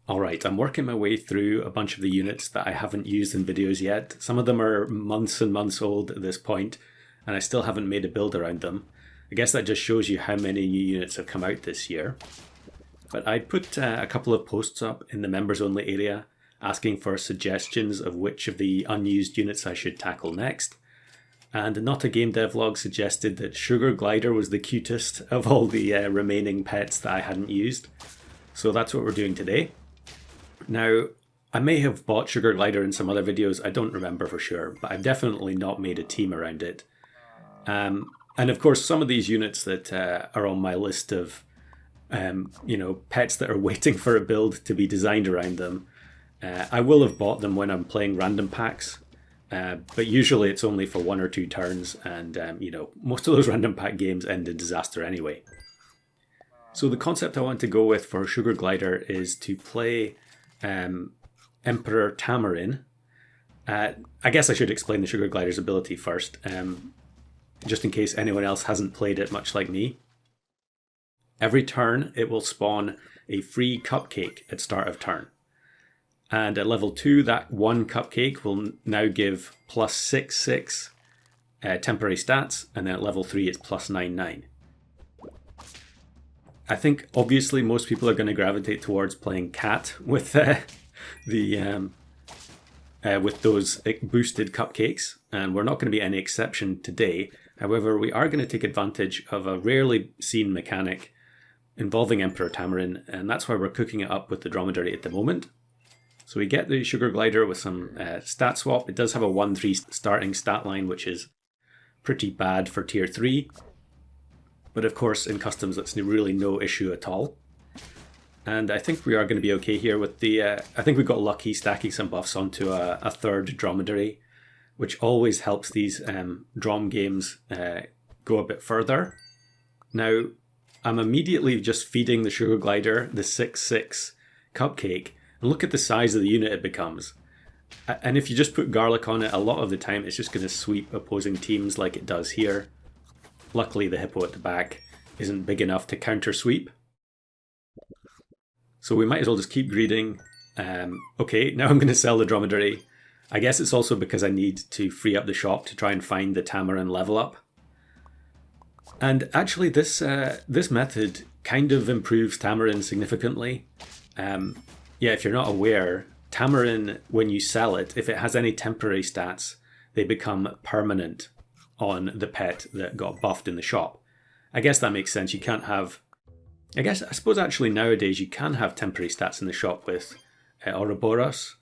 Alright, I'm working my way through a bunch of the units that I haven't used in videos yet. Some of them are months and months old at this point, and I still haven't made a build around them. I guess that just shows you how many new units have come out this year. But I put a couple of posts up in the members only area asking for suggestions of which of the unused units I should tackle next. And Not a Game Devlog suggested that Sugar Glider was the cutest of all the remaining pets that I hadn't used. So that's what we're doing today. Now, I may have bought Sugar Glider in some other videos, I don't remember for sure, but I've definitely not made a team around it. And of course, some of these units that are on my list of pets that are waiting for a build to be designed around them, I will have bought them when I'm playing random packs, but usually it's only for 1 or 2 turns, and most of those random pack games end in disaster anyway. So the concept I want to go with for Sugar Glider is to play Emperor Tamarin. I guess I should explain the Sugar Glider's ability first, just in case anyone else hasn't played it much like me. Every turn it will spawn a free cupcake at start of turn. And at level 2, that one cupcake will now give plus 6/6 temporary stats, and then at level 3 it's plus 9/9. I think obviously most people are going to gravitate towards playing Cat with with those boosted cupcakes, and we're not going to be any exception today. However, we are going to take advantage of a rarely seen mechanic involving Emperor Tamarin, and that's why we're cooking it up with the Dromedary at the moment. So we get the Sugar Glider with some stat swap. It does have a 1/3 starting stat line, which is pretty bad for tier 3. But of course, in customs, that's really no issue at all. And I think we are going to be okay here with the... I think we got lucky stacking some buffs onto a third Dromedary, which always helps these Drom games go a bit further. Now, I'm immediately just feeding the Sugar Glider the 6/6 cupcake, and look at the size of the unit it becomes. And if you just put garlic on it, a lot of the time it's just going to sweep opposing teams like it does here. Luckily, the hippo at the back isn't big enough to counter sweep. So we might as well just keep greeding. Okay, now I'm going to sell the Dromedary. I guess it's also because I need to free up the shop to try and find the Tamarin level up. And actually, this method kind of improves Tamarin significantly. Yeah, if you're not aware, Tamarin, when you sell it, if it has any temporary stats, they become permanent on the pet that got buffed in the shop. I guess that makes sense. You can't have... I suppose actually nowadays you can have temporary stats in the shop with Ouroboros,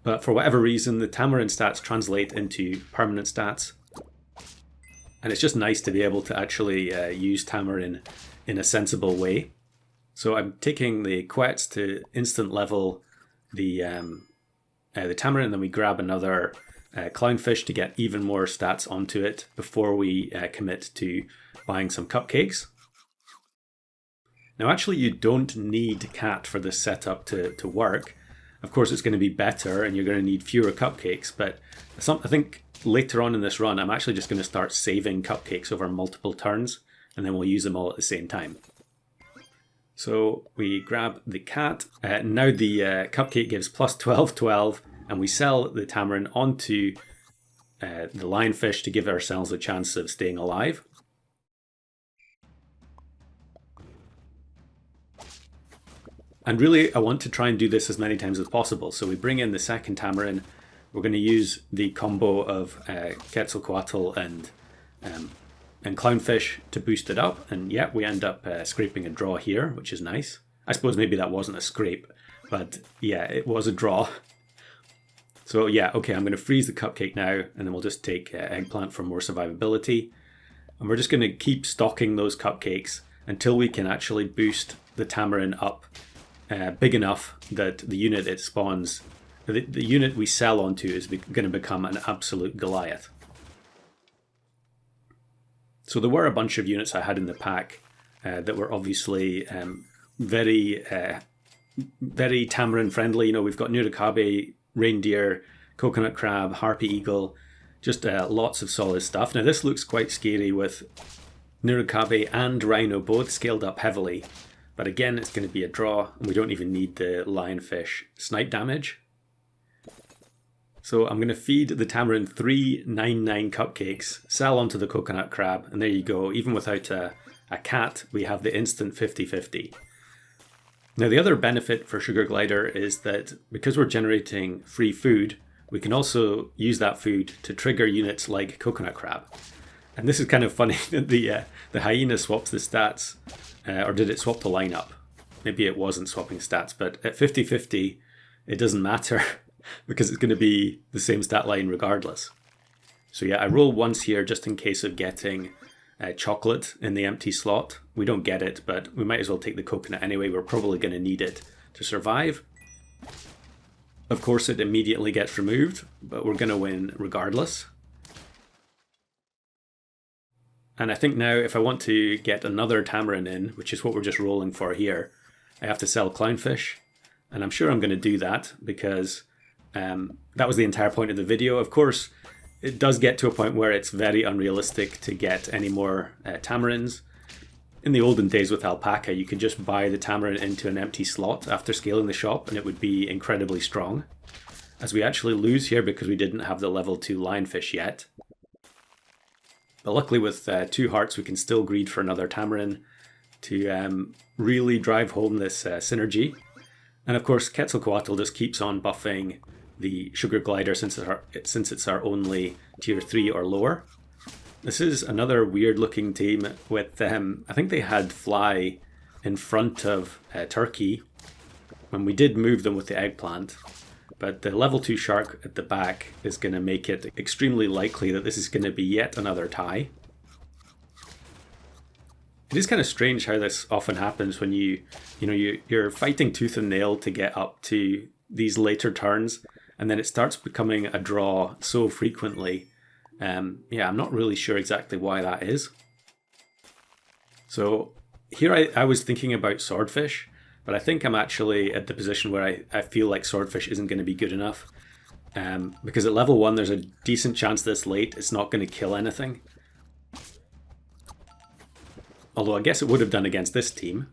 but for whatever reason the Tamarin stats translate into permanent stats. And it's just nice to be able to actually use Tamarin in a sensible way. So I'm taking the Quets to instant level the Tamarin, and then we grab another Clownfish to get even more stats onto it before we commit to buying some cupcakes. Now actually you don't need Cat for this setup to work. Of course it's going to be better and you're going to need fewer cupcakes, but I think later on in this run I'm actually just going to start saving cupcakes over multiple turns, and then we'll use them all at the same time. So we grab the Cat. Now the cupcake gives plus 12/12, and we sell the Tamarin onto the Lionfish to give ourselves a chance of staying alive. And really, I want to try and do this as many times as possible. So we bring in the second Tamarin. We're going to use the combo of Quetzalcoatl and Clownfish to boost it up. And yeah, we end up scraping a draw here, which is nice. I suppose maybe that wasn't a scrape, but yeah, it was a draw. So yeah, okay, I'm going to freeze the cupcake now, and then we'll just take Eggplant for more survivability. And we're just going to keep stocking those cupcakes until we can actually boost the Tamarin up big enough that the unit it spawns, the unit we sell onto is going to become an absolute Goliath. So there were a bunch of units I had in the pack that were obviously very Tamarin friendly. You know, we've got Nurikabe, Reindeer, Coconut Crab, Harpy Eagle, just lots of solid stuff. Now this looks quite scary with Nurikabe and Rhino both scaled up heavily, But again, it's going to be a draw, and we don't even need the lionfish snipe damage. So I'm going to feed the Tamarin 399 cupcakes, sell onto the coconut crab, and there you go. Even without a cat, we have the instant 50-50. Now the other benefit for Sugar Glider is that because we're generating free food, we can also use that food to trigger units like coconut crab. And this is kind of funny that the hyena swaps the stats, or did it swap the lineup? Maybe it wasn't swapping stats, but at 50-50, it doesn't matter because it's going to be the same stat line regardless. So yeah, I roll once here just in case of getting chocolate in the empty slot. We don't get it, but we might as well take the coconut anyway. We're probably going to need it to survive. Of course, it immediately gets removed, but we're going to win regardless. And I think now if I want to get another Tamarin in, which is what we're just rolling for here, I have to sell clownfish. And I'm sure I'm going to do that because that was the entire point of the video. Of course, it does get to a point where it's very unrealistic to get any more Tamarins. In the olden days with Alpaca, you could just buy the Tamarin into an empty slot after scaling the shop and it would be incredibly strong. As we actually lose here because we didn't have the level 2 lionfish yet. But luckily with 2 hearts we can still greed for another Tamarin to really drive home this synergy. And of course Quetzalcoatl just keeps on buffing the Sugar Glider since it's our only tier 3 or lower. This is another weird looking team with, I think they had Fly in front of Turkey when we did move them with the eggplant. But the level 2 shark at the back is going to make it extremely likely that this is going to be yet another tie. It is kind of strange how this often happens when you're fighting tooth and nail to get up to these later turns, and then it starts becoming a draw so frequently. Yeah, I'm not really sure exactly why that is. So here I was thinking about Swordfish, but I think I'm actually at the position where I feel like Swordfish isn't going to be good enough. Because at level 1 there's a decent chance this late it's not going to kill anything. Although I guess it would have done against this team.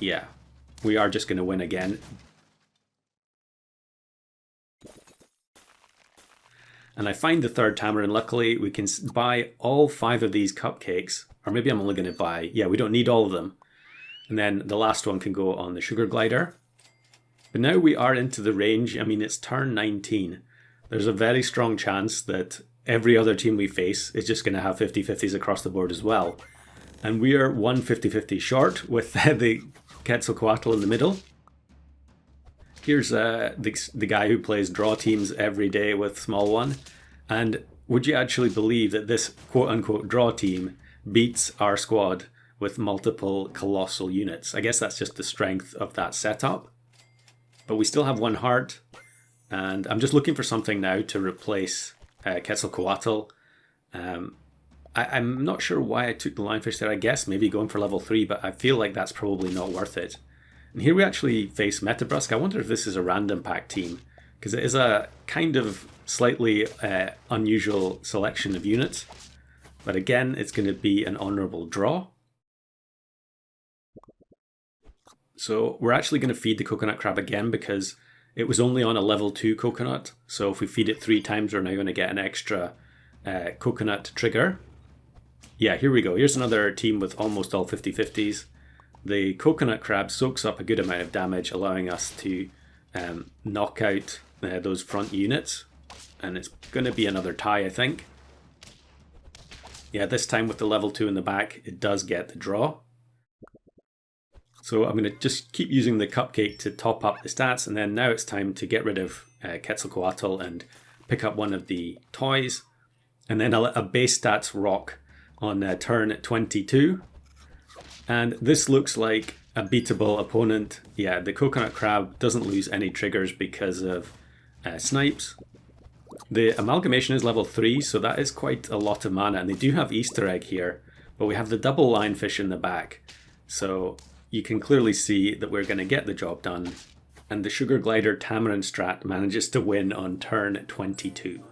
Yeah, we are just going to win again. And I find the third Tamarin. Luckily, we can buy all 5 of these cupcakes. Or maybe I'm only going to buy... Yeah, we don't need all of them. And then the last one can go on the Sugar Glider. But now we are into the range. I mean, it's turn 19. There's a very strong chance that every other team we face is just going to have 50-50s across the board as well. And we are one 50-50 short with the Quetzalcoatl in the middle. Here's the guy who plays draw teams every day with small one. And would you actually believe that this quote-unquote draw team beats our squad with multiple colossal units? I guess that's just the strength of that setup. But we still have 1 heart. And I'm just looking for something now to replace Quetzalcoatl. I'm not sure why I took the lionfish there. I guess maybe going for level 3, but I feel like that's probably not worth it. And here we actually face Metabrusque. I wonder if this is a random pack team, because it is a kind of slightly unusual selection of units. But again, it's going to be an honourable draw. So we're actually going to feed the coconut crab again because it was only on a level 2 coconut. So if we feed it 3 times, we're now going to get an extra coconut trigger. Yeah, here we go. Here's another team with almost all 50-50s. The coconut crab soaks up a good amount of damage, allowing us to knock out those front units. And it's going to be another tie, I think. Yeah, this time with the level 2 in the back, it does get the draw. So I'm going to just keep using the cupcake to top up the stats. And then now it's time to get rid of Quetzalcoatl and pick up one of the toys. And then a base stats rock on turn 22. And this looks like a beatable opponent. Yeah, the coconut crab doesn't lose any triggers because of snipes. The amalgamation is level 3, so that is quite a lot of mana. And they do have Easter egg here, but we have the double lionfish in the back. So you can clearly see that we're going to get the job done. And the Sugar Glider Tamarin strat manages to win on turn 22.